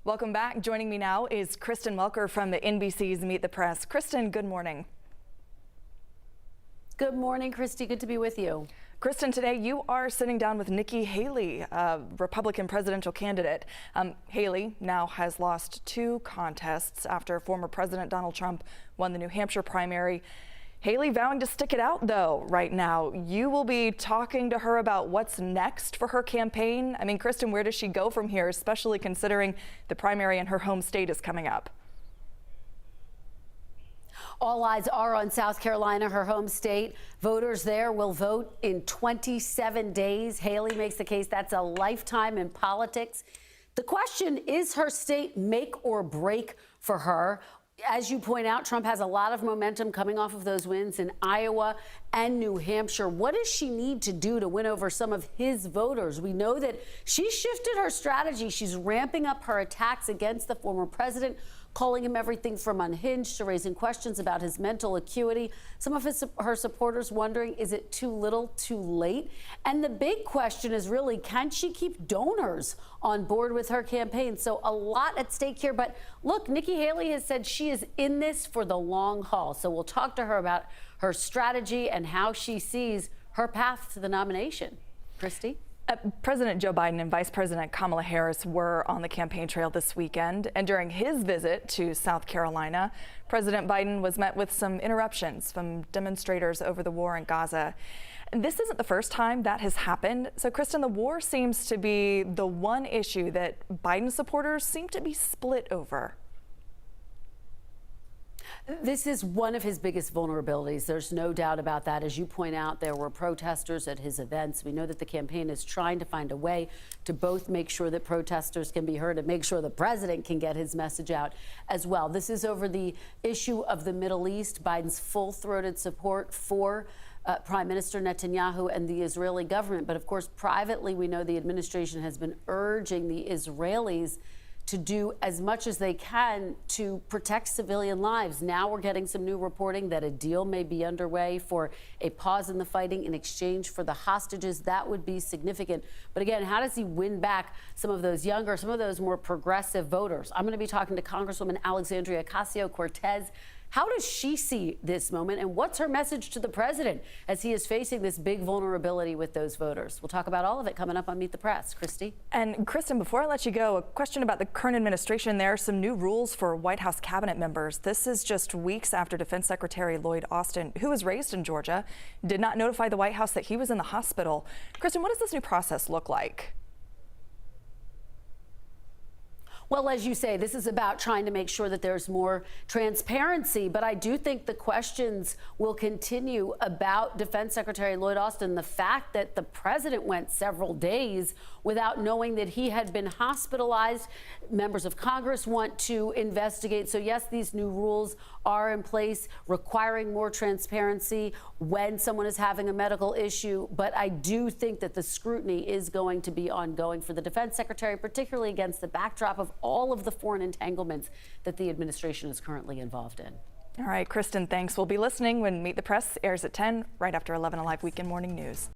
Welcome back. Joining me now is Kristen Welker from the NBC's Meet the Press. Kristen, good morning. Good morning, Christy. Good to be with you. Kristen, today you are sitting down with Nikki Haley, Republican presidential candidate. Haley now has lost 2 contests after former President Donald Trump won the New Hampshire primary. Haley vowing to stick it out, though, right now. You will be talking to her about what's next for her campaign. I mean, Kristen, where does she go from here, especially considering the primary in her home state is coming up? All eyes are on South Carolina, her home state. Voters there will vote in 27 days. Haley makes the case that's a lifetime in politics. The question, is her state make or break for her? As you point out, Trump has a lot of momentum coming off of those wins in Iowa and New Hampshire. What does she need to do to win over some of his voters? We know that she shifted her strategy. She's ramping up her attacks against the former president, calling him everything from unhinged to raising questions about his mental acuity. Some of her supporters wondering, is it too little, too late? And the big question is really, can she keep donors on board with her campaign? So a lot at stake here. But look, Nikki Haley has said she is in this for the long haul. So we'll talk to her about her strategy and how she sees her path to the nomination. Christy? President Joe Biden and Vice President Kamala Harris were on the campaign trail this weekend, and during his visit to South Carolina, President Biden was met with some interruptions from demonstrators over the war in Gaza. And this isn't the first time that has happened. So, Kristen, the war seems to be the one issue that Biden supporters seem to be split over. This is one of his biggest vulnerabilities. There's no doubt about that. As you point out, there were protesters at his events. We know that the campaign is trying to find a way to both make sure that protesters can be heard and make sure the president can get his message out as well. This is over the issue of the Middle East, Biden's full-throated support for Prime Minister Netanyahu and the Israeli government. But of course, privately, we know the administration has been urging the Israelis to do as much as they can to protect civilian lives. Now we're getting some new reporting that a deal may be underway for a pause in the fighting in exchange for the hostages. That would be significant. But again, how does he win back some of those younger, some of those more progressive voters? I'm going to be talking to Congresswoman Alexandria Ocasio-Cortez. How does she see this moment, and what's her message to the president as he is facing this big vulnerability with those voters? We'll talk about all of it coming up on Meet the Press. Christy? And Kristen, before I let you go, a question about the current administration. There are some new rules for White House cabinet members. This is just weeks after Defense Secretary Lloyd Austin, who was raised in Georgia, did not notify the White House that he was in the hospital. Kristen, what does this new process look like? Well, as you say, this is about trying to make sure that there's more transparency. But I do think the questions will continue about Defense Secretary Lloyd Austin. The fact that the president went several days without knowing that he had been hospitalized. Members of Congress want to investigate. So, yes, these new rules are in place, requiring more transparency when someone is having a medical issue. But I do think that the scrutiny is going to be ongoing for the defense secretary, particularly against the backdrop of all of the foreign entanglements that the administration is currently involved in. All right, Kristen, thanks. We'll be listening when Meet the Press airs at 10, right after 11 on Live Weekend Morning News.